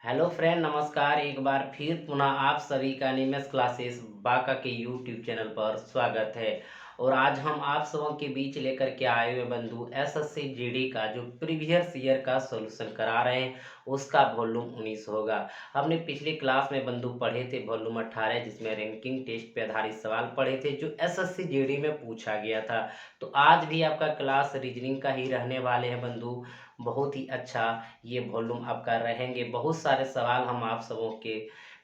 Hello friend, नमस्कार। एक बार फिर पुनः आप सभी का निमेष क्लासेस बाका के यूट्यूब चैनल पर स्वागत है। और आज हम आप सबों के बीच लेकर के आए हुए बंधु एसएससी जीडी का जो प्रीवियस ईयर का सॉल्यूशन करा रहे हैं उसका वॉल्यूम 19 होगा। हमने पिछली क्लास में बंधु पढ़े थे वॉल्यूम 18 जिसमें रैंकिंग टेस्ट पे आधारित सवाल पढ़े थे जो एसएससी जीडी में पूछा गया था। तो आज भी आपका क्लास रीजनिंग का ही रहने वाले हैं बंधु। बहुत ही अच्छा ये वॉल्यूम आपका रहेंगे। बहुत सारे सवाल हम आप सबों के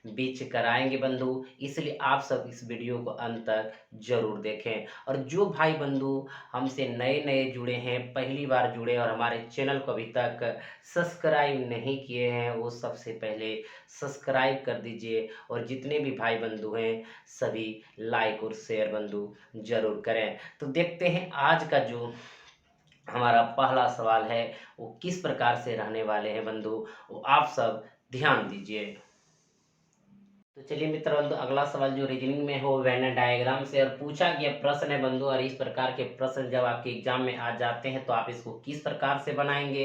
बीच कराएंगे बंधु, इसलिए आप सब इस वीडियो को अंत तक जरूर देखें। और जो भाई बंधु हमसे नए नए जुड़े हैं, पहली बार जुड़े और हमारे चैनल को अभी तक सब्सक्राइब नहीं किए हैं, वो सबसे पहले सब्सक्राइब कर दीजिए। और जितने भी भाई बंधु हैं सभी लाइक और शेयर बंधु जरूर करें। तो देखते हैं आज का जो हमारा पहला सवाल है वो किस प्रकार से रहने वाले हैं बंधु, वो आप सब ध्यान दीजिए। तो चलिए मित्र बंधु, अगला सवाल जो रीजनिंग में हो वेन डायग्राम से और पूछा गया प्रश्न है बंधु। और इस प्रकार के प्रश्न जब आपके एग्जाम में आ जाते हैं तो आप इसको किस प्रकार से बनाएंगे,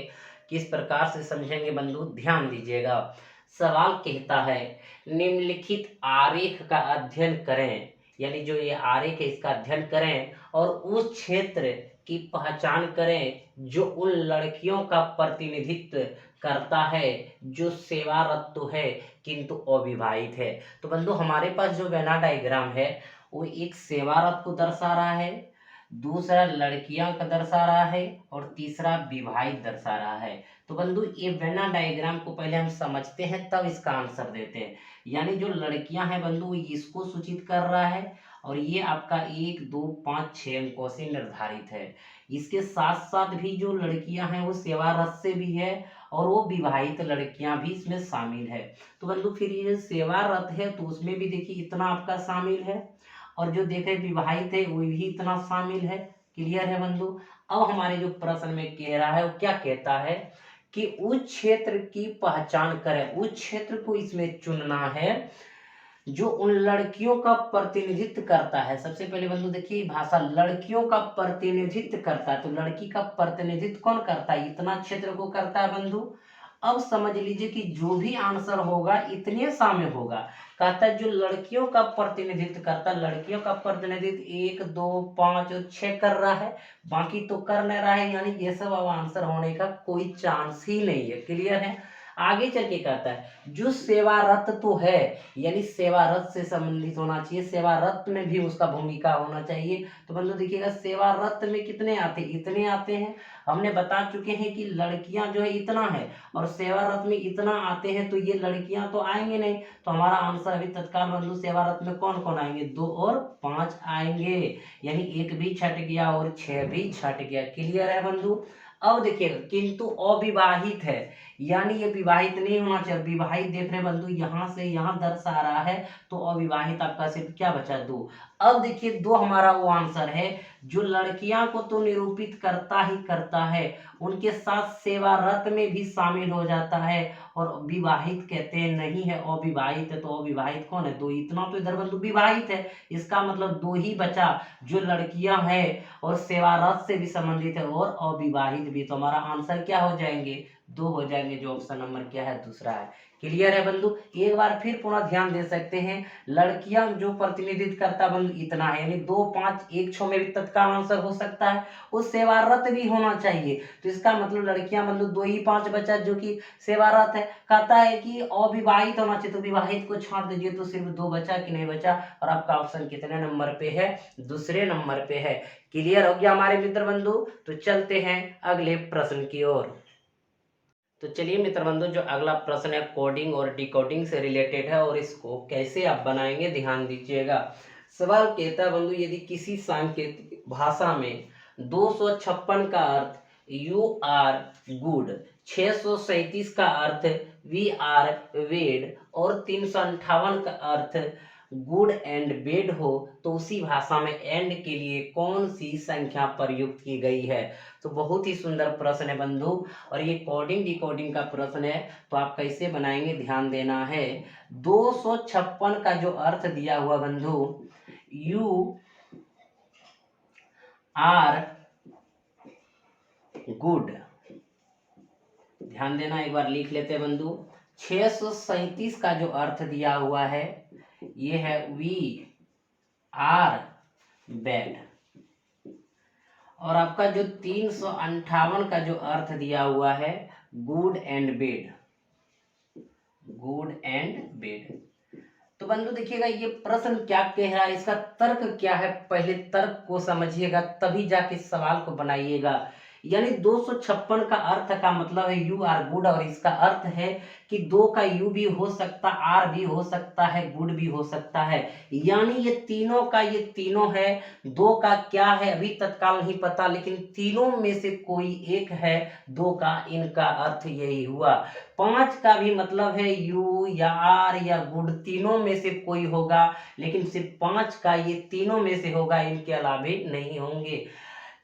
किस प्रकार से समझेंगे बंधु, ध्यान दीजिएगा। सवाल कहता है निम्नलिखित आरेख का अध्ययन करें, यानी जो ये आरेख है इसका अध्ययन करें और उस क्षेत्र की पहचान करें जो उन लड़कियों का प्रतिनिधित्व करता है जो सेवारत तो है किंतु अविवाहित है। तो बंधु हमारे पास जो वेना डायग्राम है वो एक सेवारत को दर्शा रहा है, दूसरा लड़कियां का दर्शा रहा है और तीसरा विवाहित दर्शा रहा है। तो बंधु ये वेना डायग्राम को पहले हम समझते हैं तब इसका आंसर देते हैं। यानी जो लड़कियां हैं बंधु इसको सूचित कर रहा है और ये आपका 1 2 5 6 अंकों से निर्धारित है। इसके साथ साथ भी जो लड़कियां हैं वो सेवारत से भी है और वो विवाहित लड़कियां भी इसमें शामिल है। तो बंधु फिर ये सेवारत है तो उसमें भी देखिए इतना आपका शामिल है और जो देखे विवाहित है वो भी इतना शामिल है। क्लियर है बंधु। अब हमारे जो प्रश्न में कह रहा है वो क्या कहता है कि उस क्षेत्र की पहचान करें, उस क्षेत्र को इसमें चुनना है जो उन लड़कियों का प्रतिनिधित्व करता है। सबसे पहले बंधु देखिए भाषा लड़कियों का प्रतिनिधित्व करता है, तो लड़की का प्रतिनिधित्व कौन करता है, इतना क्षेत्र को करता है बंधु। अब समझ लीजिए कि जो भी आंसर होगा इतने सा में होगा। कहता है जो लड़कियों का प्रतिनिधित्व करता है, लड़कियों का प्रतिनिधित्व 1 2 5 और 6 कर रहा है, बाकी तो कर नहीं रहा है, यानी ये सब अब आंसर होने का कोई चांस ही नहीं है। क्लियर है। आगे चल के कहता है जो सेवारत तो है, यानी सेवारत से संबंधित होना चाहिए, सेवारत में भी उसका भूमिका होना चाहिए। तो बंधु देखिएगा सेवारत में कितने आते हैं, इतने आते हैं। हमने बता चुके हैं कि लड़कियां जो है इतना है और सेवारत में इतना आते हैं, तो ये लड़कियां तो आएंगे नहीं। तो हमारा आंसर अभी तत्काल बंधु सेवारत में कौन कौन आएंगे, 2 और 5 आएंगे, यानी 1 भी छट गया और 6 भी छट गया। क्लियर है बंधु। अब देखिएगा किंतु अविवाहित है, यानी ये विवाहित नहीं होना चाहिए। विवाहित देख रहे बंधु यहाँ से यहाँ दर्शा रहा है, तो अविवाहित आपका सिर्फ क्या बचा, 2। अब देखिए 2 हमारा वो आंसर है जो लड़कियां को तो निरूपित करता ही करता है, उनके साथ सेवारत में भी शामिल हो जाता है। और विवाहित कहते हैं नहीं है, अविवाहित है। तो अविवाहित कौन है, 2। इतना तो इधर बंधु विवाहित है, इसका मतलब 2 ही बचा जो लड़कियां हैं और सेवारत से भी संबंधित है और अविवाहित भी। तो हमारा आंसर क्या हो जाएंगे, 2 हो जाएंगे, जो ऑप्शन नंबर क्या है, दूसरा है। क्लियर है बंधु। एक बार फिर पुनः ध्यान दे सकते हैं, लड़कियां जो प्रतिनिधित्व करता बंधु इतना है, यानी 2 5 1 6 में भी तत्काल आंसर हो सकता है। वो सेवारत भी होना चाहिए, तो इसका मतलब लड़कियां बंधु 2 ही 5 बचा जो कि सेवारत है। कहता है कि अविवाहित होना चाहिए, तो विवाहित को छांट दीजिए तो सिर्फ 2 बचा कि नहीं बचा। और आपका ऑप्शन कितने नंबर पे है, दूसरे नंबर पे है। क्लियर हो गया हमारे मित्र बंधु। तो चलते हैं अगले प्रश्न की ओर। तो चलिए मित्र बंधु जो अगला प्रश्न है कोडिंग और डिकोडिंग से रिलेटेड है और इसको कैसे आप बनाएंगे ध्यान दीजिएगा। सवाल कहता है बंधु यदि किसी सांकेतिक भाषा में 256 का अर्थ यू आर गुड, 637 का अर्थ वी आर वेड और 358 का अर्थ गुड एंड बेड हो, तो उसी भाषा में एंड के लिए कौन सी संख्या प्रयुक्त की गई है। तो बहुत ही सुंदर प्रश्न है बंधु और ये कोडिंग डिकोडिंग का प्रश्न है। तो आप कैसे बनाएंगे ध्यान देना है। 256 का जो अर्थ दिया हुआ बंधु यू आर गुड, ध्यान देना, एक बार लिख लेते हैं बंधु। 637 का जो अर्थ दिया हुआ है ये है वी आर बैड। और आपका जो 358 का जो अर्थ दिया हुआ है good and bed, good and bed. तो बंधु देखिएगा ये प्रश्न क्या कह रहा है, इसका तर्क क्या है, पहले तर्क को समझिएगा तभी जाके सवाल को बनाइएगा। यानी 256 का अर्थ का मतलब है यू आर गुड, और इसका अर्थ है कि दो का यू भी हो सकता, आर भी हो सकता है, गुड भी हो सकता है। यानी ये तीनों का ये तीनों है। दो का क्या है अभी तत्काल नहीं पता, लेकिन तीनों में से कोई एक है। दो का इनका अर्थ यही हुआ। 5 का भी मतलब है यू या आर या गुड, तीनों में से कोई होगा, लेकिन सिर्फ 5 का ये तीनों में से होगा, इनके अलावे नहीं होंगे।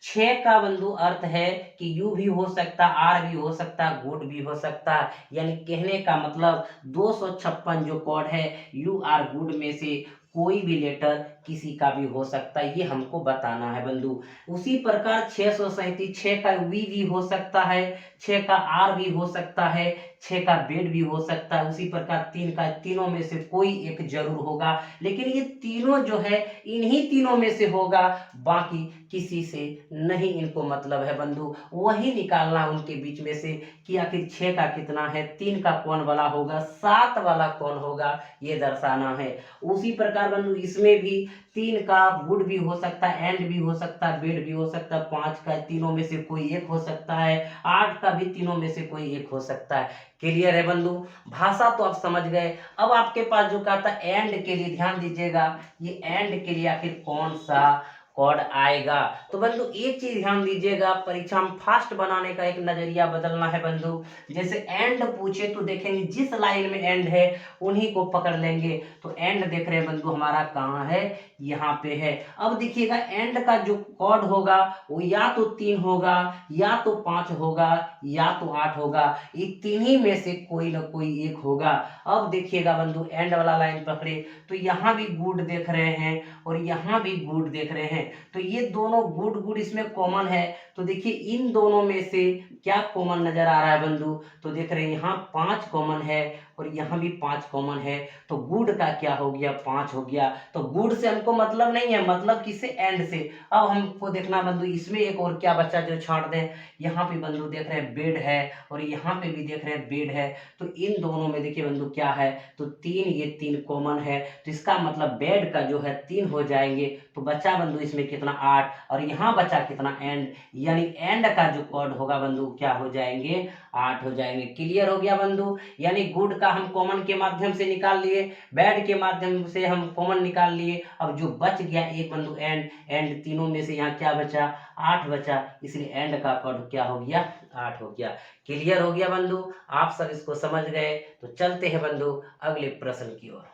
6 का बंधु अर्थ है कि यू भी हो सकता, आर भी हो सकता, गुड भी हो सकता। यानी कहने का मतलब 256 जो कोड है यू आर गुड में से कोई भी लेटर किसी का भी हो सकता है, ये हमको बताना है बंधु। उसी प्रकार 637 6 का वी भी हो सकता है, 6 का आर भी हो सकता है, 6 का बेड भी हो सकता है। उसी प्रकार 3 का, तीनों में से कोई एक जरूर होगा, लेकिन ये तीनों जो है इन्हीं तीनों में से होगा, बाकी किसी से नहीं इनको मतलब है बंधु। वही निकालना उनके बीच में से कि आखिर 6 का कितना है, 3 का कौन वाला होगा, 7 वाला कौन होगा, ये दर्शाना है। उसी प्रकार बंधु इसमें भी 3 का गुड भी हो सकता है, एंड भी हो सकता है, बेड भी हो सकता है, 5 का तीनों में से कोई एक हो सकता है, 8 का भी तीनों में से कोई एक हो सकता है। क्लियर है बंधु, भाषा तो आप समझ गए। अब आपके पास जो कहा था एंड के लिए, ध्यान दीजिएगा ये एंड के लिए आखिर कौन सा कोड आएगा। तो बंधु एक चीज ध्यान दीजिएगा, परीक्षा में फास्ट बनाने का एक नजरिया बदलना है बंधु। जैसे एंड पूछे तो देखेंगे जिस लाइन में एंड है उन्हीं को पकड़ लेंगे। तो एंड देख रहे हैं बंधु हमारा कहाँ है, यहाँ पे है। अब देखिएगा एंड का जो कोड होगा वो या तो 3 होगा, या तो 5 होगा, या तो 8 होगा, ये तीन में से कोई ना कोई एक होगा। अब देखिएगा बंधु एंड वाला लाइन पकड़े तो यहाँ भी गुड देख रहे हैं और यहाँ भी गुड देख रहे हैं, तो ये दोनों गुड गुड इसमें कॉमन है। तो देखिए इन दोनों में से क्या कॉमन नजर आ रहा है बंधु, तो देख रहे हैं यहाँ 5 कॉमन है और यहाँ भी 5 कॉमन है। तो गुड का क्या हो गया, 5 हो गया। तो गुड से हमको मतलब नहीं है, मतलब किससे, एंड से। अब हमको देखना बंधु इसमें एक और क्या बच्चा जो छांट दें। यहाँ पे बंधु देख रहे हैं बेड है और यहाँ पे भी देख रहे हैं बेड है। तो इन दोनों में देखिए बंधु क्या है, तो 3, ये 3 कॉमन है, तो इसका मतलब बेड का जो है 3 हो जाएंगे। तो बचा बंधु इसमें कितना, 8, और यहाँ बचा कितना, एंड। यानी एंड का जो कोड होगा बंधु क्या हो जाएंगे, 8 हो जाएंगे। क्लियर हो गया बंधु। यानी गुड का हम कॉमन के माध्यम से निकाल लिए, बैड के माध्यम से हम कॉमन निकाल लिए। अब जो बच गया एक बंधु एंड, एंड तीनों में से यहाँ क्या बचा, 8 बचा, इसलिए एंड का कोड क्या हो गया, 8 हो गया। क्लियर हो गया बंधु, आप सब इसको समझ गए। तो चलते हैं बंधु अगले प्रश्न की ओर।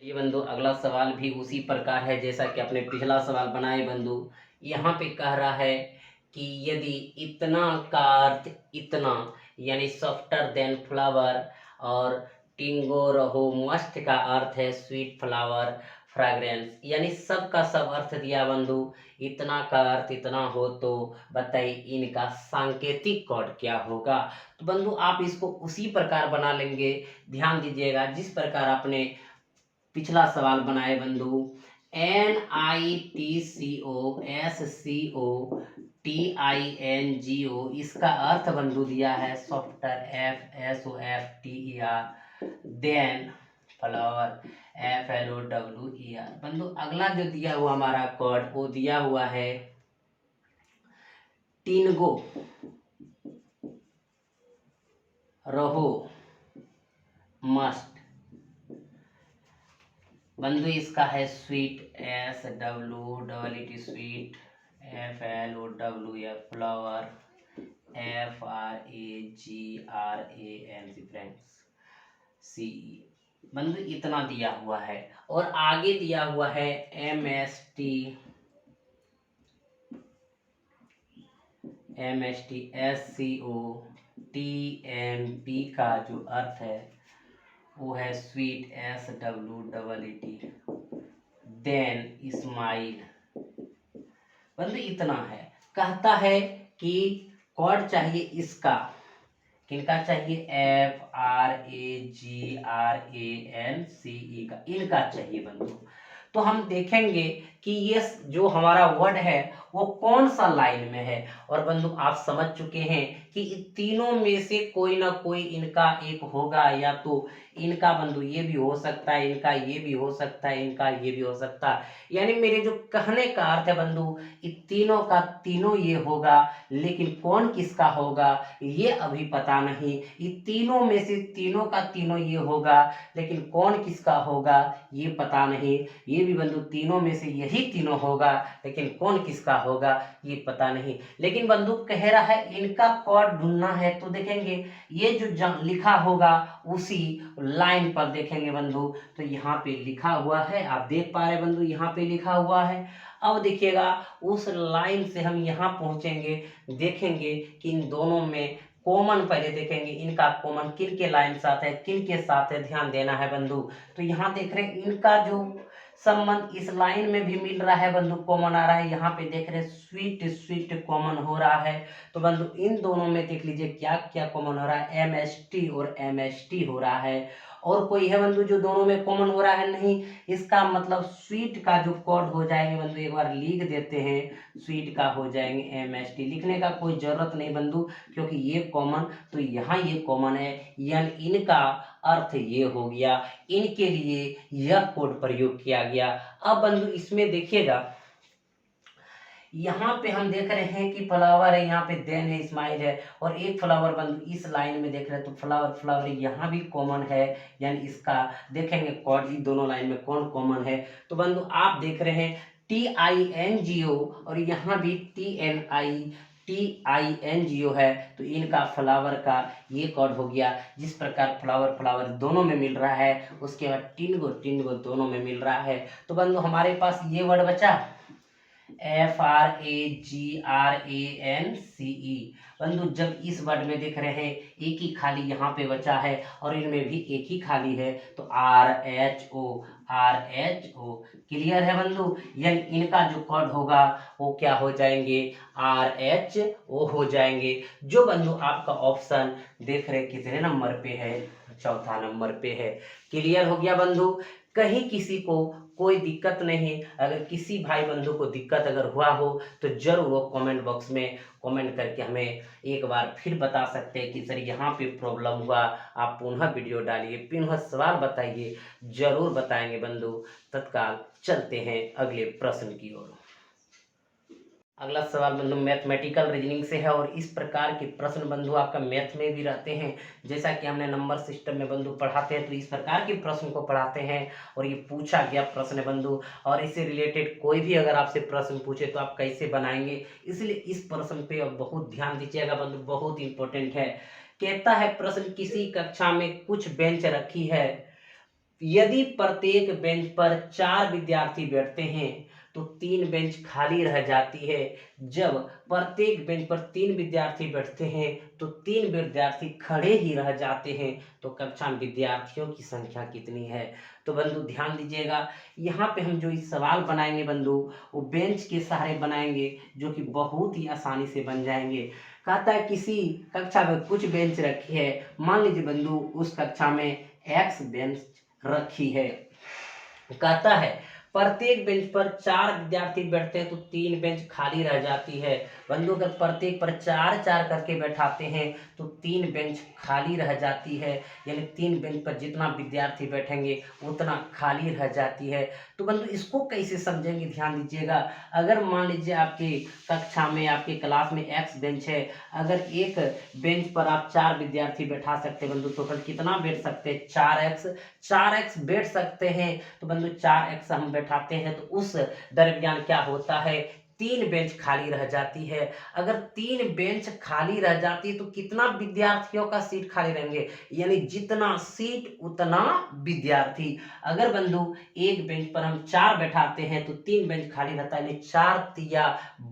ये बंधु अगला सवाल भी उसी प्रकार है जैसा कि अपने पिछला सवाल बनाए बंधु। यहाँ पे कह रहा है कि यदि इतना का अर्थ इतना, यानी सॉफ्टर देन फ्लावर, और टिंगो रहो मस्त का अर्थ है स्वीट फ्लावर फ्रेग्रेंस, यानी सब का सब अर्थ दिया बंधु। इतना का अर्थ इतना हो तो बताइए इनका सांकेतिक कोड क्या होगा। तो बंधु आप इसको उसी प्रकार बना लेंगे, ध्यान दीजिएगा जिस प्रकार आपने पिछला सवाल बनाए बंधु। NITCOSCOTINGO, इसका अर्थ बंधु दिया है softer FSOFTER, then flower FLOWER। बंधु अगला जो दिया हुआ हमारा कोड वो दिया हुआ है टिंगो रहो मस्ट। बंधु इसका है sweet SWEET sweet, FLOWER flower, FRAGRANC friends CE। बंधु इतना दिया हुआ है और आगे दिया हुआ है MSTSCOTMP का जो अर्थ है वो है स्वीट SWEET, देन स्माइल। बंधु इतना है, कहता है कि कोड चाहिए इसका, किनका चाहिए, FRAGRANCE का, इनका चाहिए बंधु। तो हम देखेंगे कि ये जो हमारा वर्ड है वो कौन सा लाइन में है। और बंधु आप समझ चुके हैं कि इन तीनों में से कोई ना कोई इनका एक होगा, या तो इनका बंधु ये भी हो सकता है, इनका ये भी हो सकता है, इनका ये भी हो सकता है। यानी मेरे जो कहने का अर्थ है बंधु, इन तीनों का तीनों ये होगा, लेकिन कौन किसका होगा ये अभी पता नहीं। ये तीनों में से तीनों का तीनों ये होगा, लेकिन कौन किसका होगा ये पता नहीं। ये भी बंधु तीनों में से यही तीनों होगा, लेकिन कौन किसका होगा ये पता नहीं। लेकिन बंधु कह रहा है इनका कोड ढूंढना है, तो देखेंगे ये जो लिखा होगा उसी लाइन पर देखेंगे बंधु। तो यहाँ पे लिखा हुआ है, आप देख पा रहे बंधु, यहाँ पे लिखा हुआ है। अब देखिएगा उस लाइन से हम यहाँ पहुंचेंगे, देखेंगे कि इन दोनों में कॉमन पहले देखेंगे, इनका कॉमन किन के लाइन साथ है, किन के साथ है, ध्यान देना है बंधु। तो यहाँ देख रहे हैं इनका जो संबंध इस लाइन में भी मिल रहा है बंधु, कॉमन आ रहा है। यहाँ पे देख रहे हैं स्वीट स्वीट कॉमन हो रहा है। तो बंधु इन दोनों में देख लीजिए क्या क्या कॉमन हो रहा है, MST और MST हो रहा है। और कोई है बंधु जो दोनों में कॉमन हो रहा है, नहीं। इसका मतलब स्वीट का जो कोड हो जाएंगे बंधु, एक बार लिख देते हैं, स्वीट का हो जाएंगे MST। लिखने का कोई जरूरत नहीं बंधु, क्योंकि ये कॉमन, तो यहाँ ये कॉमन है, यानी इनका अर्थ ये हो गया, इनके लिए यह कोड प्रयोग किया गया। अब बंधु इसमें देखिएगा, यहाँ पे हम देख रहे हैं कि फ्लावर है, यहाँ पे देन है, स्माइल है, और एक फ्लावर बंधु इस लाइन में देख रहे हैं, तो फ्लावर फ्लावर यहाँ भी कॉमन है, यानी इसका देखेंगे कॉर्ड इन दोनों लाइन में कौन कॉमन है। तो बंधु आप देख रहे हैं TINGO, और यहाँ भी TNITINGO है, तो इनका फ्लावर का ये कॉर्ड हो गया। जिस प्रकार फ्लावर फ्लावर दोनों में मिल रहा है, उसके बाद टिनगो टिनगो दोनों में मिल रहा है। तो बंधु हमारे पास ये वर्ड बचा FRAGRANCE। बंधु जब इस वर्ड में देख रहे हैं एक ही खाली यहाँ पे बचा है, और इनमें भी एक ही खाली है, तो RH O क्लियर है बंधु। यानी इनका जो कोड होगा वो क्या हो जाएंगे, RH O हो जाएंगे। जो बंधु आपका ऑप्शन देख रहे कितने नंबर पे है, चौथा नंबर पे है। क्लियर हो गया बंधु। कहीं किसी को कोई दिक्कत नहीं, अगर किसी भाई बंधु को दिक्कत अगर हुआ हो तो जरूर वो कमेंट बॉक्स में कमेंट करके हमें एक बार फिर बता सकते हैं कि सर यहाँ पे प्रॉब्लम हुआ, आप पुनः वीडियो डालिए, पुनः सवाल बताइए, जरूर बताएंगे बंधु। तत्काल चलते हैं अगले प्रश्न की ओर। अगला सवाल बंधु मैथमेटिकल रीजनिंग से है, और इस प्रकार के प्रश्न बंधु आपका मैथ में भी रहते हैं। जैसा कि हमने नंबर सिस्टम में बंधु पढ़ाते हैं, तो इस प्रकार के प्रश्न को पढ़ाते हैं, और ये पूछा गया प्रश्न है बंधु। और इससे रिलेटेड कोई भी अगर आपसे प्रश्न पूछे तो आप कैसे बनाएंगे, इसलिए इस प्रश्न पे अब बहुत ध्यान दीजिएगा बंधु, बहुत इंपॉर्टेंट है। कहता है प्रश्न, किसी कक्षा में कुछ बेंच रखी है, यदि प्रत्येक बेंच पर 4 विद्यार्थी बैठते हैं तो 3 बेंच खाली रह जाती है। जब प्रत्येक बेंच पर 3 विद्यार्थी बैठते हैं तो 3 विद्यार्थी खड़े ही रह जाते हैं, तो कक्षा में विद्यार्थियों की संख्या कितनी है। तो बंधु ध्यान दीजिएगा, यहाँ पे हम जो इस सवाल बनाएंगे बंधु वो बेंच के सहारे बनाएंगे, जो कि बहुत ही आसानी से बन जाएंगे। कहता है किसी कक्षा में कुछ बेंच रखी है, मान लीजिए बंधु उस कक्षा में X बेंच रखी है। कहता है प्रत्येक बेंच पर 4 विद्यार्थी बैठते हैं तो 3 बेंच खाली रह जाती है। बंधु अगर प्रत्येक पर 4 4 करके बैठाते हैं तो 3 बेंच खाली रह जाती है, यानी 3 बेंच पर जितना विद्यार्थी बैठेंगे उतना खाली रह जाती है। तो बंधु इसको कैसे समझेंगे, ध्यान दीजिएगा। अगर मान लीजिए आपकी कक्षा में, आपके क्लास में X बेंच है, अगर एक बेंच पर आप 4 विद्यार्थी बैठा सकते हैं बंधु, टोटल कितना बैठ सकते हैं, 4x बैठ सकते हैं। तो बंधु 4x हम बैठाते हैं तो उस दरमियान क्या होता है, 3 बेंच खाली रह जाती है। अगर 3 बेंच खाली रह जाती है तो कितना विद्यार्थियों का सीट खाली रहेंगे, यानी जितना सीट उतना विद्यार्थी। अगर बंधु एक बेंच पर हम 4 बैठाते हैं तो 3 बेंच खाली रहता है, यानी 4 तिया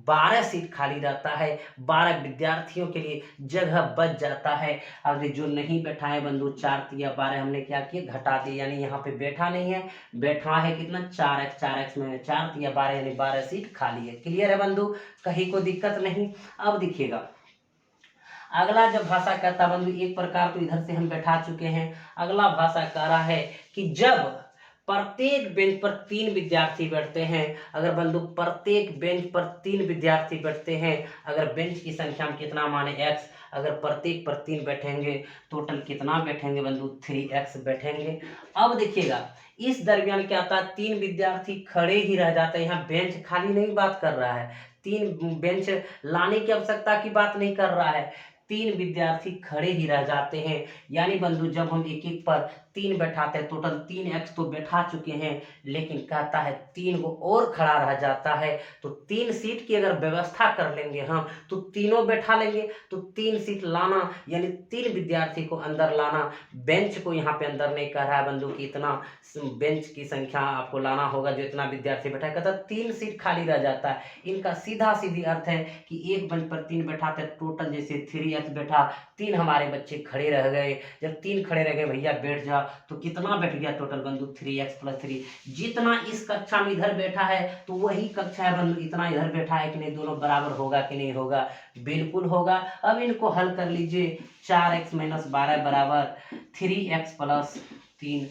12 सीट खाली रहता है, 12 विद्यार्थियों के लिए जगह बच जाता है। अगर जो नहीं बैठा है बंधु 4 तिया 12 हमने क्या किया, घटा दिया, यानी यहाँ पे बैठा नहीं है, बैठा है कितना 4x में 4 तिया 12 यानी 12 सीट खाली है। क्लियर है बंधु, कहीं को दिक्कत नहीं। अब देखिएगा, अगला जब भाषा कहता बंधु, एक प्रकार तो इधर से हम बैठा चुके हैं। अगला भाषा कह रहा है कि जब प्रत्येक बेंच पर 3 विद्यार्थी बैठते हैं, अगर बंधु प्रत्येक बेंच पर 3 विद्यार्थी बैठते हैं, अगर बेंच की संख्या हम कितना माने x, अगर प्रत्येक पर 3 बैठेंगे, टोटल कितना बैठेंगे बंधु 3x बैठेंगे। अब देखिएगा इस दरमियान क्या आता है, 3 विद्यार्थी खड़े ही रह जाते हैं। यहाँ बेंच खाली नहीं बात कर रहा है, 3 बेंच लाने की आवश्यकता की बात नहीं कर रहा है, 3 विद्यार्थी खड़े ही रह जाते हैं। यानी बंधु जब हम एक एक पर 3 बैठाते हैं, टोटल 3x तो बैठा चुके हैं, लेकिन कहता है 3 को और खड़ा रह जाता है। तो 3 सीट की अगर व्यवस्था कर लेंगे हम तो तीनों बैठा लेंगे। तो 3 सीट लाना यानी 3 विद्यार्थी को अंदर लाना, बेंच को यहाँ पे अंदर नहीं कह रहा है बंधु कि इतना बेंच की संख्या आपको लाना होगा जो इतना विद्यार्थी बैठा है, कहता 3 सीट खाली रह जाता है। इनका सीधा सीधी अर्थ है कि एक बेंच पर 3 बैठाते, टोटल जैसे 3x बैठा, 3 हमारे बच्चे खड़े रह गए। जब 3 खड़े रह गए भैया बैठ जा, तो कितना बैठ गया टोटल बंधु 3x + 3। जितना इस कक्षा में इधर बैठा है तो वही कक्षा है बंधु इतना इधर बैठा है कि नहीं, दोनों बराबर होगा कि नहीं होगा, बिल्कुल होगा। अब इनको हल कर लीजिए, 4x - 12 बराबर 3x + 3,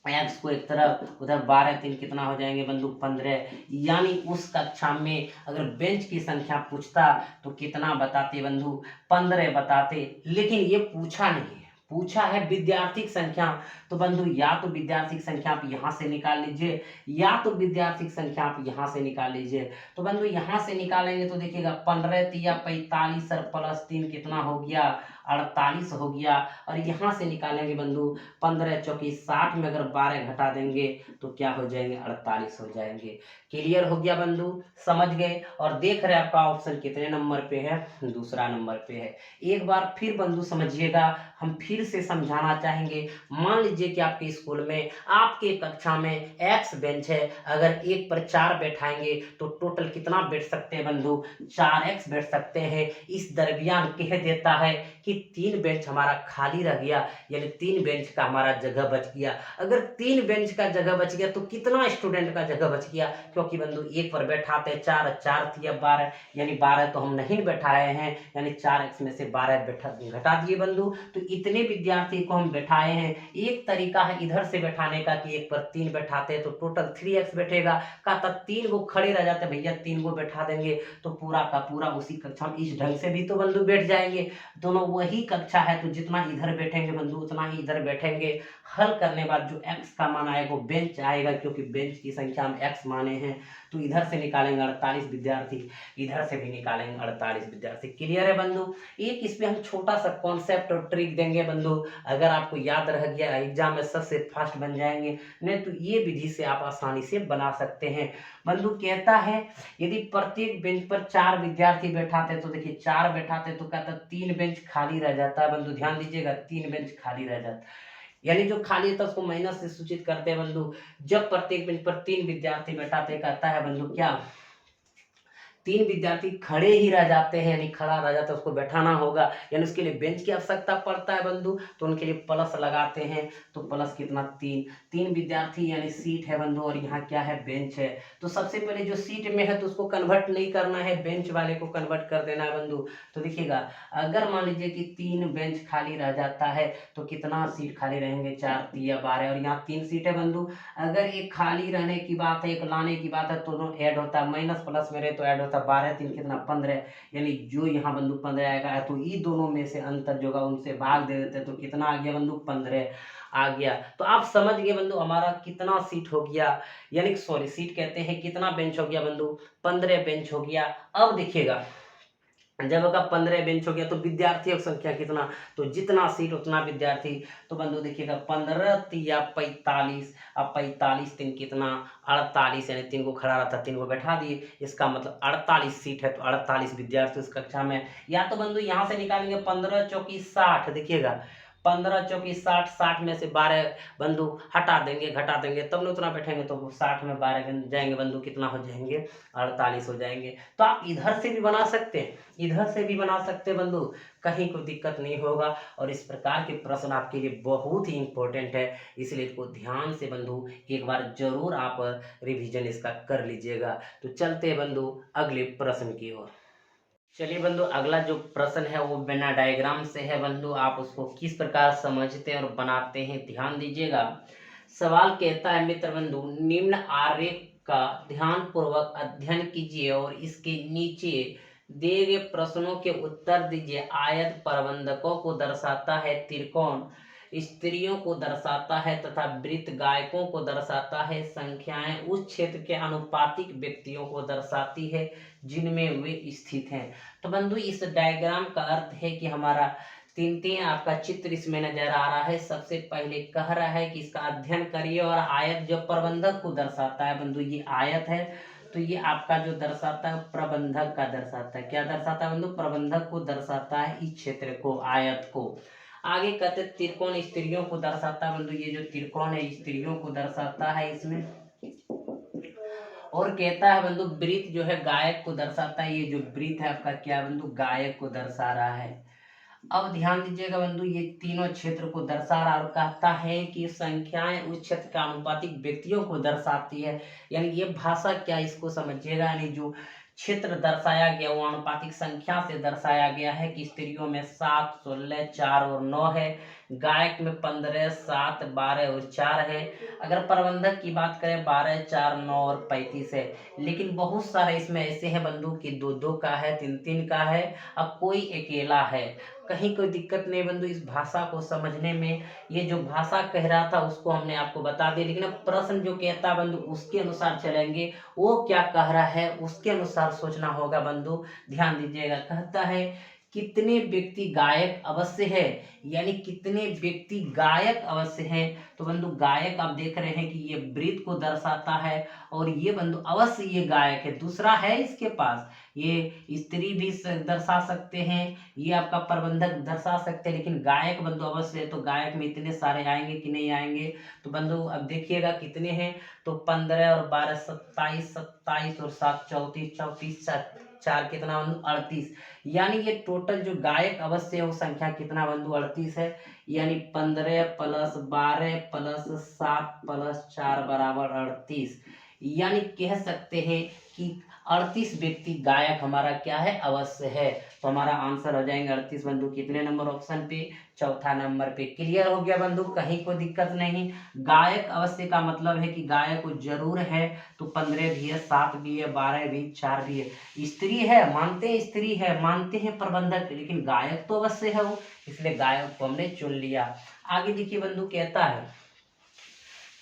x को एक तरफ, उधर 12 3 कितना हो जाएंगे बंधु 15। यानी उस कक्षा में अगर बेंच की संख्या पूछता तो कितना बताते बंधु 15 बताते, लेकिन ये पूछा नहीं है, पूछा है विद्यार्थी की संख्या। तो बंधु या तो विद्यार्थी की संख्या आप यहाँ से निकाल लीजिए, या तो विद्यार्थी की संख्या आप यहाँ से निकाल लीजिए। तो बंधु यहाँ से निकालेंगे तो देखिएगा 15 तिया 45 और +3 कितना हो गया 48 हो गया। और यहाँ से निकालेंगे बंधु 15 चौकी 60 में अगर 12 घटा देंगे तो क्या हो जाएंगे 48 हो जाएंगे। क्लियर हो गया बंधु, समझ गए। और देख रहे हैं आपका ऑप्शन कितने नंबर पे है, दूसरा नंबर पे है। एक बार फिर बंधु समझिएगा, हम फिर से समझाना चाहेंगे। मान लीजिए कि आपके स्कूल में आपके कक्षा में x बेंच है, अगर एक पर 4 बैठाएंगे तो टोटल कितना बैठ सकते हैं बंधु 4x बैठ सकते हैं। इस दरमियान कह देता है कि 3 बेंच हमारा खाली रह गया, यानी 3 बेंच का हमारा जगह बच गया। अगर 3 बेंच का जगह बच गया तो कितना स्टूडेंट का जगह बच गया, क्योंकि बंधु एक पर बैठाते 4 4 तिया 12, यानी 12 तो हम नहीं बैठाए हैं, यानी 4x में से 12 घटा दिए बंधु। तो इतने विद्यार्थी को हम बैठाए हैं। एक तरीका है इधर से बैठाने का कि एक पर 3 बैठाते तो टोटल 3x बैठेगा, कहता 3 को खड़े रह जाते भैया 3 को बैठा देंगे तो पूरा का पूरा उसी कक्षा में इस ढंग से भी तो बंधु बैठ जाएंगे। दोनों वही कक्षा है तो जितना इधर बैठेंगे बंधु उतना ही इधर बैठेंगे। हल करने बाद जो x का मान आएगा वो बेंच आएगा, क्योंकि बेंच की संख्या हम x माने हैं। तो इधर से निकालेंगे 48 विद्यार्थी, इधर से भी निकालेंगे 48 विद्यार्थी। क्लियर है बंधु। एक इसमें हम छोटा सा कॉन्सेप्ट और ट्रिक देंगे बंधु, अगर आपको याद रह गया एग्जाम में सबसे फास्ट बन जाएंगे, नहीं तो ये विधि से आप आसानी से बना सकते हैं। बंधु कहता है यदि प्रत्येक बेंच पर 4 विद्यार्थी बैठाते, तो देखिए 4 बैठाते तो कहता 3 बेंच खाली रह जाता है बंधु, ध्यान दीजिएगा 3 बेंच खाली रह जाता, यानी जो खाली होता है उसको माइनस से सूचित करते हैं बंधु। जब प्रत्येक बेंच पर 3 विद्यार्थी बैठाते कहता है बंधु क्या 3 विद्यार्थी खड़े ही रह जाते हैं, यानी खड़ा रह जाता है, उसको बैठाना होगा, यानी उसके लिए बेंच की आवश्यकता पड़ता है बंधु। तो उनके लिए प्लस लगाते हैं, तो प्लस कितना 3 विद्यार्थी यानी सीट है बंधु, और यहाँ क्या है बेंच है। तो सबसे पहले जो सीट में है तो उसको कन्वर्ट नहीं करना है, बेंच वाले को कन्वर्ट कर देना है बंधु। तो देखिएगा अगर मान लीजिए कि 3 बेंच खाली रह जाता है तो कितना सीट खाली रहेंगे 4 तिया 12, और यहाँ 3 सीट है बंधु। अगर एक खाली रहने की बात है, एक लाने की बात है, तो दोनों ऐड होता है, माइनस प्लस मेरे तो ऐड होता है 12 3 कितना 15, यानी जो यहाँ बंधु 15 आएगा, तो ये दोनों में से अंतर जो होगा उनसे भाग दे देते, तो कितना आ गया बंधु 15 आ गया। तो आप समझ गए बंधु हमारा कितना सीट हो गया, यानी सॉरी सीट कहते हैं, कितना बेंच हो गया बंधु 15 बेंच हो गया। अब देखिएगा जब अगर 15 बेंच हो गया तो विद्यार्थियों की संख्या कितना, तो जितना सीट उतना विद्यार्थी। तो बंधु देखिएगा 15 तिया 45, अब 45 3 कितना 48, यानी 3 को खड़ा रहता 3 को बैठा दिए, इसका मतलब 48 सीट है, तो 48 विद्यार्थी उस कक्षा में। या तो बंधु यहाँ से निकालेंगे 15 चौकी 60, देखिएगा 15 चौकी 60, 60 में से 12 बंधु हटा देंगे घटा देंगे तब न उतना बैठेंगे, तो 60 में 12 जाएंगे बंधु कितना हो जाएंगे 48 हो जाएंगे। तो आप इधर से भी बना सकते हैं, इधर से भी बना सकते हैं बंधु, कहीं कोई दिक्कत नहीं होगा। और इस प्रकार के प्रश्न आपके लिए बहुत ही इंपॉर्टेंट है, इसलिए इसको ध्यान से बंधु एक बार जरूर आप रिवीजन इसका कर लीजिएगा। तो चलते हैं बंधु अगले प्रश्न की ओर। चलिए बंधु, अगला जो प्रश्न है वो बिना डायग्राम से है बंधु। आप उसको किस प्रकार समझते हैं और बनाते हैं, ध्यान दीजिएगा। सवाल कहता है मित्र बंधु, निम्न आरेख का ध्यान पूर्वक अध्ययन कीजिए और इसके नीचे दिए गए प्रश्नों के उत्तर दीजिए। आयत प्रबंधकों को दर्शाता है, त्रिकोण स्त्रियों को दर्शाता है तथा वृत्त गायकों को दर्शाता है। संख्याएं उस क्षेत्र के अनुपातिक व्यक्तियों को दर्शाती है जिनमें वे स्थित हैं। तो बंधु, इस डायग्राम का अर्थ है कि हमारा तीन तीन आपका चित्र इसमें नजर आ रहा है। सबसे पहले कह रहा है कि इसका अध्ययन करिए और आयत जो प्रबंधक को दर्शाता है बंधु, ये आयत है तो ये आपका जो दर्शाता है प्रबंधक का दर्शाता है। क्या दर्शाता है बंधु? प्रबंधक को दर्शाता है, इस क्षेत्र को, आयत को। आगे कहते त्रिकोण स्त्रियों को दर्शाता है बंधु, ये जो त्रिकोण है स्त्रियों को दर्शाता है इसमें। और कहता है बंधु वृत्त जो है गायक को दर्शाता है, ये जो वृत्त है आपका क्या बंधु? गायक को दर्शा रहा है। अब ध्यान दीजिएगा बंधु, ये तीनों क्षेत्र को दर्शा रहा और कहता है कि संख्याएं उस क्षेत्र के आनुपातिक व्यक्तियों को दर्शाती है। यानी ये भाषा क्या, इसको समझिएगा। यानी जो क्षेत्र दर्शाया गया वो आनुपातिक संख्या से दर्शाया गया है कि स्त्रियों में 7, 16, 4 और 9 है, गायक में 15, 7, 12 और 4 है। अगर प्रबंधक की बात करें 12, 4, 9 और 35 है। लेकिन बहुत सारे इसमें ऐसे हैं बंधु कि 2-2 का है, 3-3 का है, अब कोई अकेला है। कहीं कोई दिक्कत नहीं बंधु इस भाषा को समझने में। ये जो भाषा कह रहा था उसको हमने आपको बता दिया, लेकिन अब प्रश्न जो कहता है बंधु उसके अनुसार चलेंगे। वो क्या कह रहा है उसके अनुसार सोचना होगा बंधु। ध्यान दीजिएगा, कहता है कितने व्यक्ति गायक अवश्य है, यानी कितने व्यक्ति गायक अवश्य हैं। तो बंधु गायक आप देख रहे हैं कि ये वृत्त को दर्शाता है और ये बंधु अवश्य ये गायक है। दूसरा है इसके पास, ये स्त्री भी दर्शा सकते हैं, ये आपका प्रबंधक दर्शा सकते हैं, लेकिन गायक बंधु अवश्य है। तो गायक में इतने सारे आएंगे कि नहीं आएंगे? तो बंधु अब देखिएगा कितने हैं, तो 15 और 12 27, 27 और 7 34, 34 4 कितना बंधु? 38। यानी ये टोटल जो गायक अवश्य है वो संख्या कितना बंधु? 38 है। यानी 15 + 12 + 7 + 4 बराबर 38। यानी कह सकते हैं कि 38 व्यक्ति गायक हमारा क्या है? अवश्य है। तो हमारा आंसर हो जाएंगे 38 बंधु। कितने नंबर ऑप्शन पे? चौथा नंबर पे। क्लियर हो गया बंधु, कहीं कोई दिक्कत नहीं। गायक अवश्य का मतलब है कि गायक जरूर है, तो 15 भी है, 7 भी है, 12 भी, 4 भी है। स्त्री है मानते हैं, स्त्री है मानते हैं प्रबंधक, लेकिन गायक तो अवश्य है वो, इसलिए गायक को हमने चुन लिया। आगे देखिए बंधु कहता है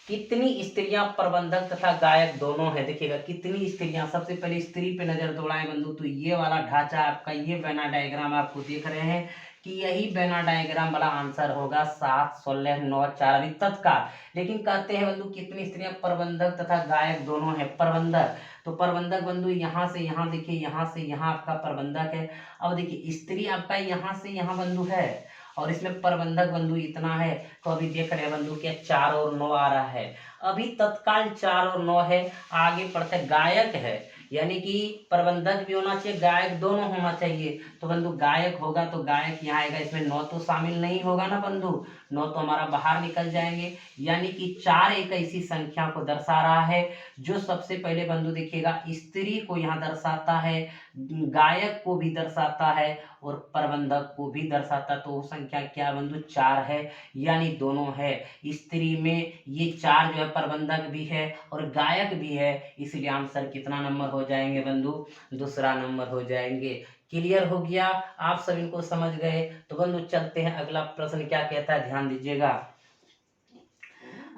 कितनी स्त्रियां प्रबंधक तथा गायक दोनों है। देखिएगा कितनी स्त्रियां, सबसे पहले स्त्री पे नजर दौड़ाएं बंधु, तो ये वाला ढांचा आपका, ये वेना डायग्राम आपको देख रहे हैं कि यही वेना डायग्राम वाला आंसर होगा। 7, 16, 9, 4 अभी तत्काल। लेकिन कहते हैं बंधु कितनी स्त्रियां प्रबंधक तथा गायक दोनों है। प्रबंधक, तो प्रबंधक बंधु यहाँ से यहाँ, देखिए यहाँ से यहाँ आपका प्रबंधक है। अब देखिए स्त्री आपका यहाँ से यहाँ बंधु है और इसमें प्रबंधक बंधु इतना है। तो अभी देख रहे हैं बंधु के 4 और 9 आ रहा है, अभी तत्काल 4 और 9 है। आगे पढ़ते गायक है, यानी कि प्रबंधक भी होना चाहिए, गायक दोनों होना चाहिए। तो बंधु गायक होगा तो गायक यहाँ आएगा, इसमें 9 तो शामिल नहीं होगा ना बंधु, 9 तो हमारा बाहर निकल जाएंगे। यानी कि 4 एक ऐसी संख्या को दर्शा रहा है जो सबसे पहले बंधु देखिएगा स्त्री को यहाँ दर्शाता है, गायक को भी दर्शाता है और प्रबंधक को भी दर्शाता। तो वो संख्या क्या बंधु? 4 है, यानी दोनों है। स्त्री में ये 4 जो है प्रबंधक भी है और गायक भी है, इसलिए आंसर कितना नंबर हो जाएंगे बंधु? दूसरा नंबर हो जाएंगे। क्लियर हो गया? आप सब इनको समझ गए? तो बंधु चलते हैं, अगला प्रश्न क्या कहता है, ध्यान दीजिएगा।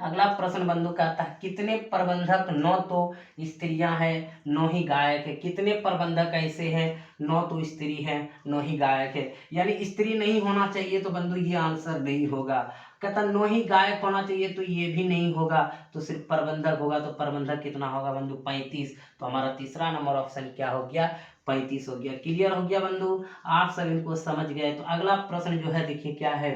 अगला प्रश्न बंधु कहता है कितने प्रबंधक? 9 तो स्त्रियां हैं, 9 ही गायक है। कितने प्रबंधक ऐसे हैं? 9 तो स्त्री है, 9 ही गायक है। यानी स्त्री नहीं होना चाहिए तो बंधु ये आंसर नहीं होगा। कहता 9 ही गायक होना चाहिए तो ये भी नहीं होगा, तो सिर्फ प्रबंधक होगा। तो प्रबंधक कितना होगा बंधु? 35। तो हमारा तीसरा नंबर ऑप्शन क्या हो गया? 35 हो गया। क्लियर हो गया बंधु? आप सब इनको समझ गए? तो अगला प्रश्न जो है देखिए क्या है,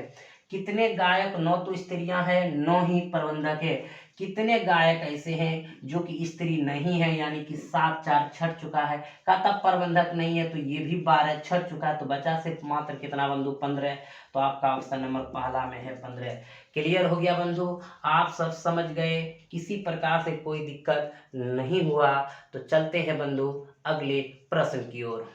कितने गायक? 9 तो स्त्रियां हैं, 9 ही प्रबंधक है। कितने गायक ऐसे हैं जो कि स्त्री नहीं है, यानी कि 7 4 छट चुका है। कहता प्रबंधक नहीं है तो ये भी 12 छट चुका है, तो बचा सिर्फ मात्र कितना बंधु? 15। तो आपका ऑप्शन नंबर पहला में है 15। क्लियर हो गया बंधु? आप सब समझ गए? किसी प्रकार से कोई दिक्कत नहीं हुआ? तो चलते हैं बंधु अगले प्रश्न की ओर।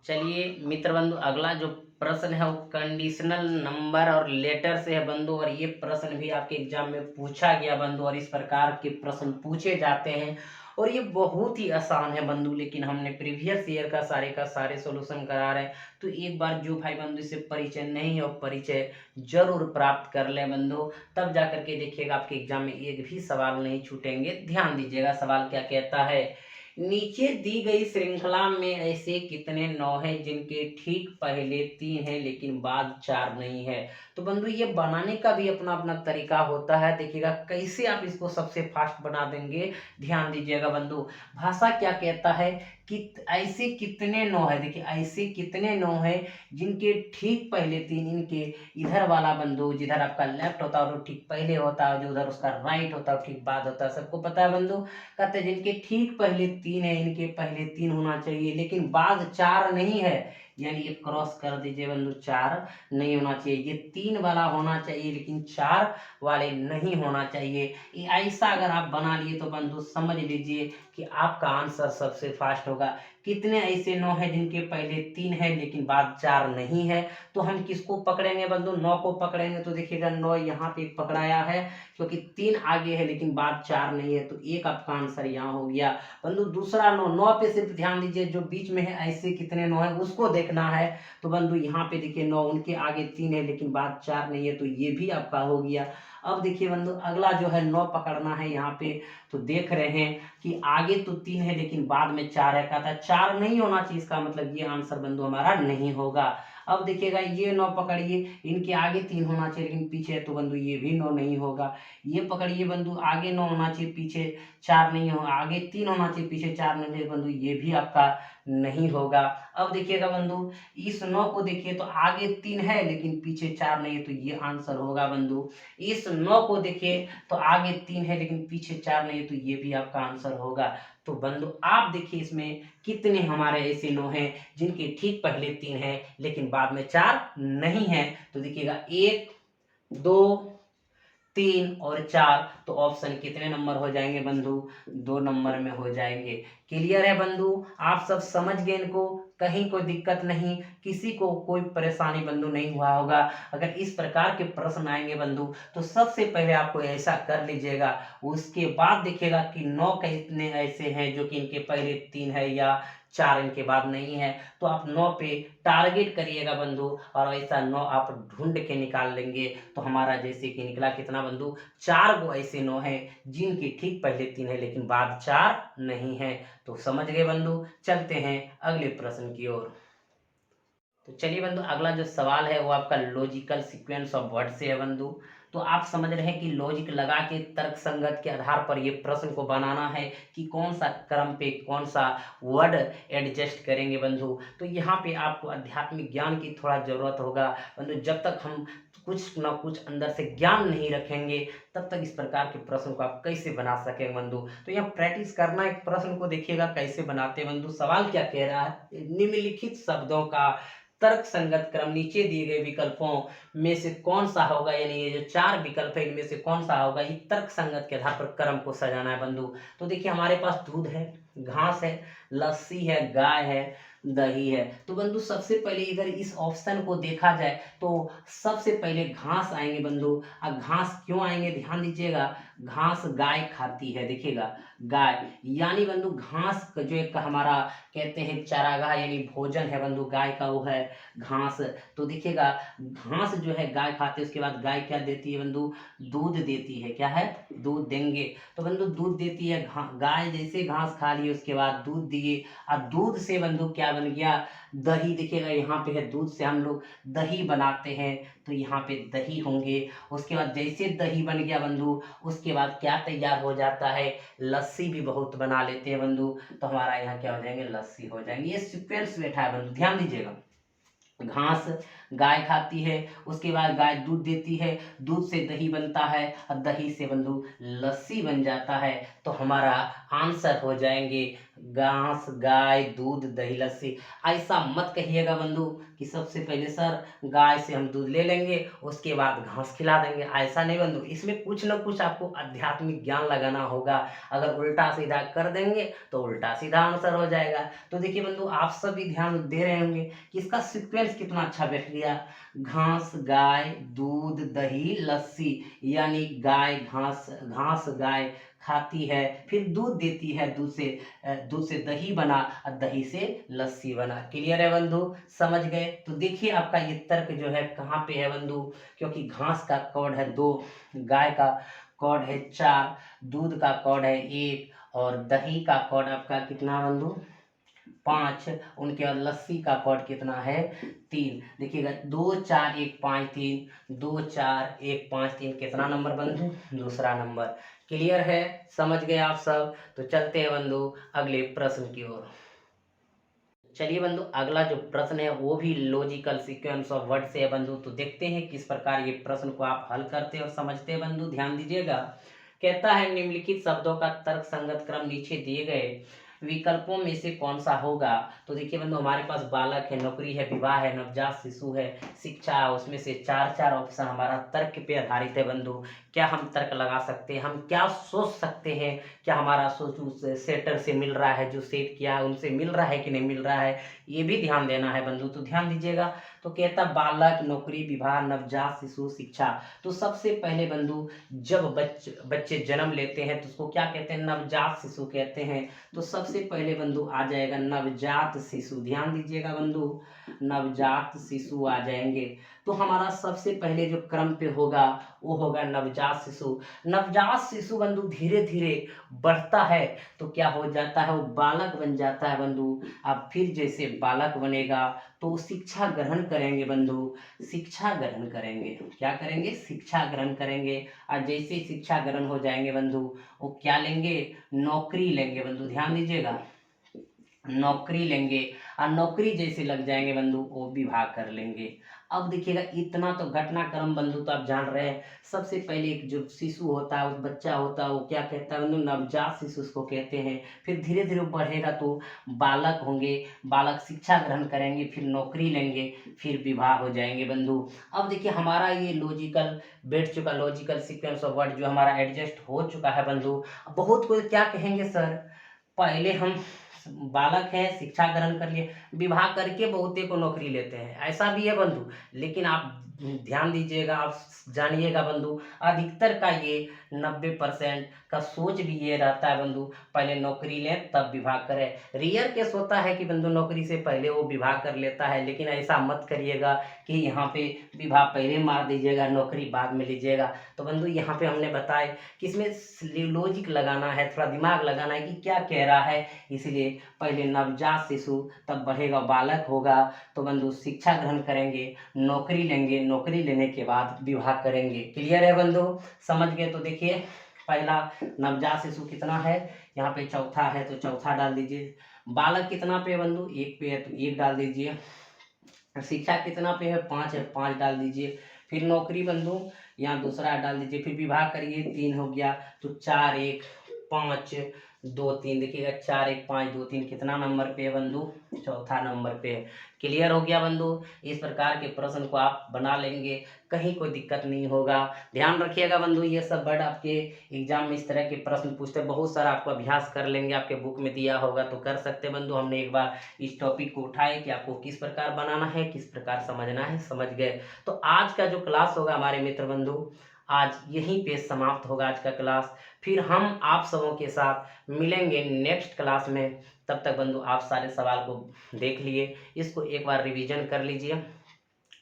चलिए मित्र बंधु, अगला जो प्रश्न है वो कंडीशनल नंबर और लेटर से है बंधु, और ये प्रश्न भी आपके एग्जाम में पूछा गया बंधु, और इस प्रकार के प्रश्न पूछे जाते हैं और ये बहुत ही आसान है बंधु। लेकिन हमने प्रीवियस ईयर का सारे सॉल्यूशन करा रहे हैं, तो एक बार जो भाई बंधु इससे परिचय नहीं है वो परिचय जरूर प्राप्त कर ले बंधु, तब जा करके देखिएगा आपके एग्जाम में एक भी सवाल नहीं छूटेंगे। ध्यान दीजिएगा सवाल क्या कहता है। नीचे दी गई श्रृंखला में ऐसे कितने नौ हैं जिनके ठीक पहले 3 हैं लेकिन बाद 4 नहीं है। तो बंधु ये बनाने का भी अपना अपना तरीका होता है, देखिएगा कैसे आप इसको सबसे फास्ट बना देंगे। ध्यान दीजिएगा बंधु, भाषा क्या कहता है कि ऐसे कितने नौ है, देखिए ऐसे कितने नौ है जिनके ठीक पहले 3, इनके इधर वाला बंधु जिधर आपका लेफ्ट होता है वो ठीक पहले होता है, जो उधर उसका राइट होता है ठीक बाद होता है, सबको पता है बंधु। कहते हैं जिनके ठीक पहले 3 है, इनके पहले 3 होना चाहिए लेकिन बाद 4 नहीं है, यानी ये क्रॉस कर दीजिए बंधु, 4 नहीं होना चाहिए। ये 3 वाला होना चाहिए लेकिन 4 वाले नहीं होना चाहिए। ये ऐसा अगर आप बना लिए तो बंधु समझ लीजिए कि आपका आंसर सबसे फास्ट होगा। कितने ऐसे 9 है जिनके पहले 3 है लेकिन बाद 4 नहीं है, तो हम किसको पकड़ेंगे बंधु, 9 को पकड़ेंगे। तो देखिएगा 9 यहाँ पे पकड़ाया है क्योंकि 3 आगे है लेकिन बाद 4 नहीं है, तो एक आपका आंसर यहाँ हो गया बंधु। दूसरा 9 पे सिर्फ ध्यान दीजिए, जो बीच में है ऐसे कितने 9 है उसको देखना है। तो बंधु यहाँ पे देखिए 9, उनके आगे 3 है लेकिन बाद 4 नहीं है, तो ये भी आपका हो गया। अब देखिए बंधु अगला जो है 9 पकड़ना है यहाँ पे, तो देख रहे हैं कि आगे तो 3 है लेकिन बाद में 4 है, कहता है 4 नहीं होना चाहिए, इसका मतलब ये आंसर बंधु हमारा नहीं होगा। अब देखिएगा ये 9 पकड़िए, इनके आगे 3 होना चाहिए लेकिन पीछे है, तो बंधु ये भी 9 नहीं होगा। ये पकड़िए बंधु, आगे 9 होना चाहिए पीछे 4 नहीं होगा, आगे 3 होना चाहिए पीछे 4 नहीं चाहिए, बंधु ये भी आपका नहीं होगा। अब देखिएगा बंधु इस 9 को देखिए तो आगे 3 है लेकिन पीछे 4 नहीं है, तो ये आंसर होगा बंधु। इस 9 को देखिए तो आगे 3 है लेकिन पीछे 4 नहीं है, तो ये भी आपका आंसर होगा। तो बंधु आप देखिए इसमें कितने हमारे ऐसे 9 हैं जिनके ठीक पहले 3 है लेकिन बाद में 4 नहीं है। तो देखिएगा 1, 2, 3 और 4, तो ऑप्शन कितने नंबर हो जाएंगे बंधु, 2 नंबर में हो जाएंगे। क्लियर है बंधु, आप सब समझ गए इनको, कहीं कोई दिक्कत नहीं, किसी को कोई परेशानी बंधु नहीं हुआ होगा। अगर इस प्रकार के प्रश्न आएंगे बंधु तो सबसे पहले आपको ऐसा कर लीजिएगा, उसके बाद देखिएगा कि 9 कितने ऐसे हैं जो कि इनके पहले 3 है या 4 इनके बाद नहीं है, तो आप 9 पे टारगेट करिएगा बंधु, और ऐसा 9 आप ढूंढ के निकाल लेंगे। तो हमारा जैसे कि निकला कितना बंधु, 4 गो ऐसे 9 है जिनके ठीक पहले 3 है लेकिन बाद 4 नहीं है। तो समझ गए बंधु, चलते हैं अगले प्रश्न की ओर। तो चलिए बंधु अगला जो सवाल है वो आपका लॉजिकल सीक्वेंस ऑफ वर्ड से है बंधु। तो आप समझ रहे हैं कि लॉजिक लगा के तर्क संगत के आधार पर ये प्रश्न को बनाना है कि कौन सा क्रम पे कौन सा वर्ड एडजस्ट करेंगे बंधु। तो यहाँ पे आपको आध्यात्मिक ज्ञान की थोड़ा जरूरत होगा बंधु, जब तक हम कुछ ना कुछ अंदर से ज्ञान नहीं रखेंगे तब तक इस प्रकार के प्रश्न को आप कैसे बना सकेंगे बंधु। तो यहाँ प्रैक्टिस करना, एक प्रश्न को देखिएगा कैसे बनाते हैं बंधु। सवाल क्या कह रहा है, निम्नलिखित शब्दों का तर्क संगत क्रम नीचे दिए गए विकल्पों में से कौन सा होगा, यानी ये जो 4 विकल्प है इनमें से कौन सा होगा, ये तर्क संगत के आधार पर क्रम को सजाना है बंधु। तो देखिए हमारे पास दूध है, घास है, लस्सी है, गाय है, दही है। तो बंधु सबसे पहले इधर इस ऑप्शन को देखा जाए तो सबसे पहले घास आएंगे बंधु। अब घास क्यों आएंगे ध्यान दीजिएगा, घास गाय खाती है, देखिएगा गाय, यानी बंधु घास जो एक हमारा कहते हैं चारागाह यानी भोजन है बंधु, गाय का वो है घास। तो देखिएगा घास जो है गाय खाती है, उसके बाद गाय क्या देती है बंधु, दूध देती है, क्या है, दूध देंगे। तो बंधु दूध देती है, गाय जैसे घास खा ली उसके बाद दूध दिए, और दूध से बंधु क्या बन गया, दही। देखिएगा यहाँ पे है दूध से हम लोग दही बनाते हैं, तो यहाँ पे दही होंगे। उसके बाद जैसे दही बन गया बंधु उसके बाद क्या तैयार हो जाता है, लस्सी भी बहुत बना लेते हैं बंधु, तो हमारा यहाँ क्या हो जाएंगे, लस्सी हो जाएंगे। ये सीक्वेंस बैठा है बंधु, ध्यान दीजिएगा। घास गाय खाती है, उसके बाद गाय दूध देती है, दूध से दही बनता है और दही से बंधु लस्सी बन जाता है। तो हमारा आंसर हो जाएंगे घास, गाय, दूध, दही, लस्सी। ऐसा मत कहिएगा बंधु कि सबसे पहले सर गाय से हम दूध ले लेंगे उसके बाद घास खिला देंगे, ऐसा नहीं बंधु। इसमें कुछ न कुछ आपको आध्यात्मिक ज्ञान लगाना होगा। अगर उल्टा सीधा कर देंगे तो उल्टा सीधा आंसर हो जाएगा। तो देखिए बंधु, आप सभी ध्यान दे रहे होंगे कि इसका सीक्वेंस कितना अच्छा बैठ गया। घास, गाय, दूध, दही, लस्सी, यानी गाय घास, घास गाय खाती है, फिर दूध देती है, दूध से दही बना और दही से लस्सी बना। क्लियर है बंधु, समझ गए? तो देखिए आपका ये तर्क जो है कहाँ पे है बंधु, क्योंकि घास का कॉर्ड है 2, गाय का कॉर्ड है 4, दूध का कॉर्ड है 1 और दही का कॉर्ड आपका कितना बंधु 5, उनके बाद लस्सी का कॉर्ड कितना है 3। देखिएगा 2 4 1 5 3, 2 4 1 5 3 कितना नंबर बंधु, दूसरा नंबर। क्लियर है, समझ गए आप सब? तो चलते हैं बंधु अगले प्रश्न की ओर। चलिए बंधु, अगला जो प्रश्न है वो भी लॉजिकल सीक्वेंस ऑफ वर्ड से है बंधु। तो देखते हैं किस प्रकार ये प्रश्न को आप हल करते हैं और समझते हैं बंधु। ध्यान दीजिएगा। कहता है निम्नलिखित शब्दों का तर्क संगत क्रम नीचे दिए गए विकल्पों में से कौन सा होगा। तो देखिए बंधु, हमारे पास बालक है, नौकरी है, विवाह है, नवजात शिशु है, शिक्षा, उसमें से 4 ऑप्शन हमारा तर्क पे आधारित है बंधु। क्या हम तर्क लगा सकते हैं, हम क्या सोच सकते हैं, क्या हमारा सोच उस सेटर से मिल रहा है, जो सेट किया है उनसे मिल रहा है कि नहीं मिल रहा है, ये भी ध्यान देना है बंधु। तो ध्यान दीजिएगा। तो कहता बालक, नौकरी, विवाह, नवजात शिशु, शिक्षा। तो सबसे पहले बंधु, जब बच्चे जन्म लेते हैं तो उसको क्या कहते हैं, नवजात शिशु कहते हैं। तो सबसे पहले बंधु आ जाएगा नवजात शिशु। ध्यान दीजिएगा बंधु, नवजात शिशु आ जाएंगे। तो हमारा सबसे पहले जो क्रम पे होगा वो होगा नवजात शिशु। नवजात शिशु बंधु धीरे धीरे बढ़ता है तो क्या हो जाता है, वो बालक बन जाता है बंधु। अब फिर जैसे बालक बनेगा तो शिक्षा ग्रहण करेंगे बंधु, शिक्षा ग्रहण करेंगे। क्या करेंगे, शिक्षा ग्रहण करेंगे। और जैसे शिक्षा ग्रहण हो जाएंगे बंधु, वो क्या लेंगे, नौकरी लेंगे बंधु। ध्यान दीजिएगा, नौकरी लेंगे। और नौकरी जैसे लग जाएंगे बंधु, वो विवाह कर लेंगे। अब देखिएगा, इतना तो घटनाक्रम बंधु तो आप जान रहे हैं। सबसे पहले एक जो शिशु होता है, उस बच्चा होता है, वो क्या कहता है बंधु, नवजात शिशु उसको कहते हैं। फिर धीरे धीरे बढ़ेगा तो बालक होंगे, बालक शिक्षा ग्रहण करेंगे, फिर नौकरी लेंगे, फिर विवाह हो जाएंगे बंधु। अब देखिए हमारा ये लॉजिकल बैठ चुका, लॉजिकल सीक्वेंस ऑफ वर्ड जो हमारा एडजस्ट हो चुका है बंधु। बहुत कोई क्या कहेंगे, सर पहले हम बालक हैं, शिक्षा ग्रहण कर लिए, विवाह करके बहुते को नौकरी लेते हैं, ऐसा भी है बंधु। लेकिन आप ध्यान दीजिएगा, आप जानिएगा बंधु, अधिकतर का ये 90% का सोच भी ये रहता है बंधु, पहले नौकरी लें तब विवाह करें। रियर केस होता है कि बंधु नौकरी से पहले वो विवाह कर लेता है, लेकिन ऐसा मत करिएगा कि यहाँ पे विवाह पहले मार दीजिएगा, नौकरी बाद में लीजिएगा। तो बंधु यहाँ पे हमने बताया कि इसमें लॉजिक लगाना है, थोड़ा दिमाग लगाना है कि क्या कह रहा है। इसलिए पहले नवजात शिशु, तब बढ़ेगा बालक होगा, तो बंधु शिक्षा ग्रहण करेंगे, नौकरी लेंगे, नौकरी लेने के बाद विवाह करेंगे। क्लियर है बंधु, समझ गए? तो देखिए पहला नवजात शिशु कितना है, यहाँ पे चौथा है तो चौथा डाल दीजिए। बालक कितना पे है बंधु, 1 पे है तो 1 डाल दीजिए। शिक्षा कितना पे है, 5 है, 5 डाल दीजिए। फिर नौकरी बंधु यहाँ दूसरा डाल दीजिए। फिर विवाह करिए, 3 हो गया तो 4 1 5 2 3। देखिएगा 4 1 5 2 3 कितना नंबर पे है बंधु, चौथा नंबर पे है। क्लियर हो गया बंधु? इस प्रकार के प्रश्न को आप बना लेंगे, कहीं कोई दिक्कत नहीं होगा। ध्यान रखिएगा बंधु, ये सब वर्ड आपके एग्जाम में इस तरह के प्रश्न पूछते हैं, बहुत सारा आपको अभ्यास कर लेंगे, आपके बुक में दिया होगा तो कर सकते बंधु। हमने एक बार इस टॉपिक को उठाए कि आपको किस प्रकार बनाना है, किस प्रकार समझना है, समझ गए। तो आज का जो क्लास होगा हमारे मित्र बंधु, आज यहीं पे समाप्त होगा आज का क्लास। फिर हम आप सबों के साथ मिलेंगे नेक्स्ट क्लास में। तब तक बंधु आप सारे सवाल को देख लिए, इसको एक बार रिवीजन कर लीजिए।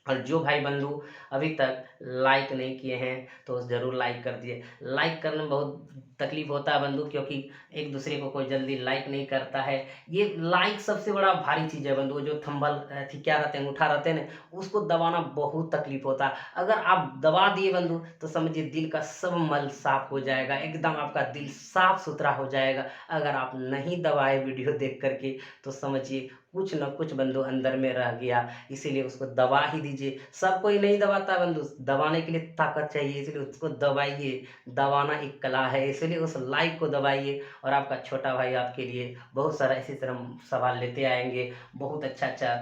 और जो भाई बंधु अभी तक लाइक नहीं किए हैं तो ज़रूर लाइक कर दिए। लाइक करने में बहुत तकलीफ होता है बंधु, क्योंकि एक दूसरे को कोई जल्दी लाइक नहीं करता है। ये लाइक सबसे बड़ा भारी चीज़ है बंधु, जो थंबल थी क्या रहते हैं, अंगूठा रहते हैं ना, उसको दबाना बहुत तकलीफ होता है। अगर आप दबा दिए बंधु तो समझिए दिल का सब मल साफ हो जाएगा, एकदम आपका दिल साफ सुथरा हो जाएगा। अगर आप नहीं दबाए वीडियो देख करके तो समझिए कुछ न कुछ बंधु अंदर में रह गया, इसीलिए उसको दबा ही दीजिए। सब कोई नहीं दबाता बंधु, दबाने के लिए ताकत चाहिए, इसलिए उसको दबाइए। दबाना एक कला है, इसलिए उस लाइक को दबाइए। और आपका छोटा भाई आपके लिए बहुत सारा इसी तरह सवाल लेते आएंगे, बहुत अच्छा अच्छा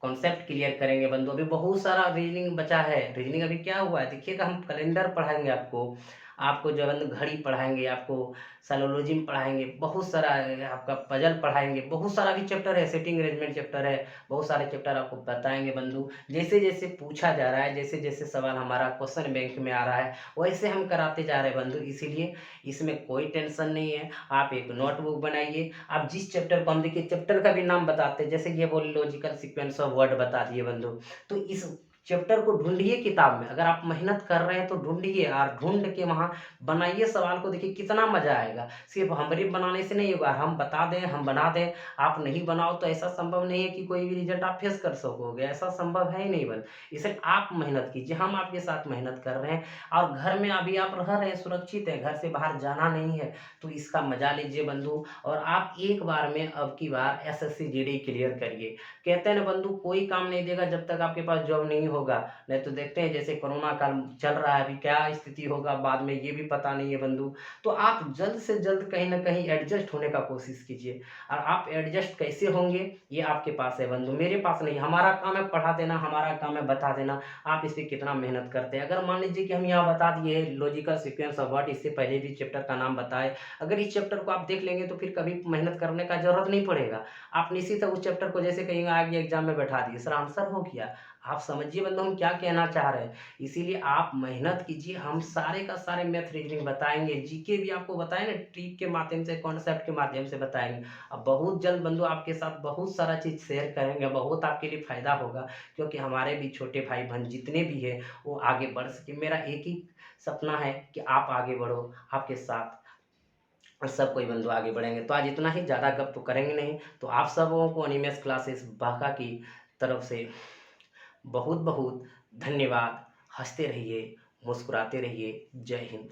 कॉन्सेप्ट क्लियर करेंगे बंधु। अभी बहुत सारा रीजनिंग बचा है, रीजनिंग अभी क्या हुआ है देखिएगा, हम कैलेंडर पढ़ाएंगे आपको, आपको जो है बंधु घड़ी पढ़ाएंगे, आपको साइकोलॉजी में पढ़ाएंगे, बहुत सारा आपका पजल पढ़ाएंगे, बहुत सारा भी चैप्टर है, सेटिंग अरेंजमेंट चैप्टर है, बहुत सारे चैप्टर आपको बताएंगे बंधु। जैसे जैसे पूछा जा रहा है, जैसे जैसे सवाल हमारा क्वेश्चन बैंक में आ रहा है, वैसे हम कराते जा रहे हैं बंधु। इसीलिए इसमें कोई टेंशन नहीं है। आप एक नोटबुक बनाइए, आप जिस चैप्टर को, हम देखिए चैप्टर का भी नाम बताते हैं, जैसे ये बोल लॉजिकल सीक्वेंस ऑफ वर्ड बता दिए बंधु। तो इस चैप्टर को ढूंढिए किताब में, अगर आप मेहनत कर रहे हैं तो ढूंढिए और ढूंढ के वहाँ बनाइए सवाल को, देखिए कितना मजा आएगा। सिर्फ हमारे बनाने से नहीं होगा, हम बता दें, हम बना दें, आप नहीं बनाओ तो ऐसा संभव नहीं है कि कोई भी रिजल्ट आप फेस कर सकोगे, ऐसा संभव है ही नहीं बन। इसलिए आप मेहनत कीजिए, हम आपके साथ मेहनत कर रहे हैं। और घर में अभी आप रह रहे हैं, सुरक्षित है, घर से बाहर जाना नहीं है, तो इसका मजा लीजिए बंधु। और आप एक बार में अब की बार एसएससी जीडी क्लियर करिए। कहते हैं ना बंधु, कोई काम नहीं देगा जब तक आपके पास जॉब नहीं होगा। नहीं तो देखते हैं जैसे कोरोना काल चल रहा है, अभी क्या स्थिति होगा बाद में ये भी पता नहीं है बंधु। तो आप जल्द से जल्द कहीं ना कहीं एडजस्ट होने का कोशिश कीजिए। और आप एडजस्ट कैसे होंगे ये आपके पास है बंधु, मेरे पास नहीं। हमारा काम है पढ़ा देना, हमारा काम है बता देना, आप इस पर कितना मेहनत करते हैं। अगर मान लीजिए कि हम यहाँ बता दिए लॉजिकल सीक्वेंस ऑफ वर्ड, इससे पहले भी चैप्टर का नाम बताए, अगर इस चैप्टर को आप देख लेंगे तो फिर कभी मेहनत करने का जरूरत नहीं पड़ेगा। आप निश्चित उस चैप्टर को जैसे कहीं आगे एग्जाम में बैठा दिए, सर आंसर हो गया। आप समझिए बंधु हम क्या कहना चाह रहे हैं। इसीलिए आप मेहनत कीजिए, हम सारे का सारे मैथ रीजनिंग बताएंगे, जीके भी आपको बताएं ना, ट्रिक के माध्यम से, कॉन्सेप्ट के माध्यम से बताएंगे। अब बहुत जल्द बंधु आपके साथ बहुत सारा चीज़ शेयर करेंगे, बहुत आपके लिए फायदा होगा, क्योंकि हमारे भी छोटे भाई बहन जितने भी हैं वो आगे बढ़ सके। मेरा एक ही सपना है कि आप आगे बढ़ो, आपके साथ सब कोई बंधु आगे बढ़ेंगे। तो आज इतना ही, ज़्यादा गप तो करेंगे नहीं। तो आप सबों को एनिमेस क्लासेस बांका की तरफ से बहुत बहुत धन्यवाद। हंसते रहिए, मुस्कुराते रहिए। जय हिंद।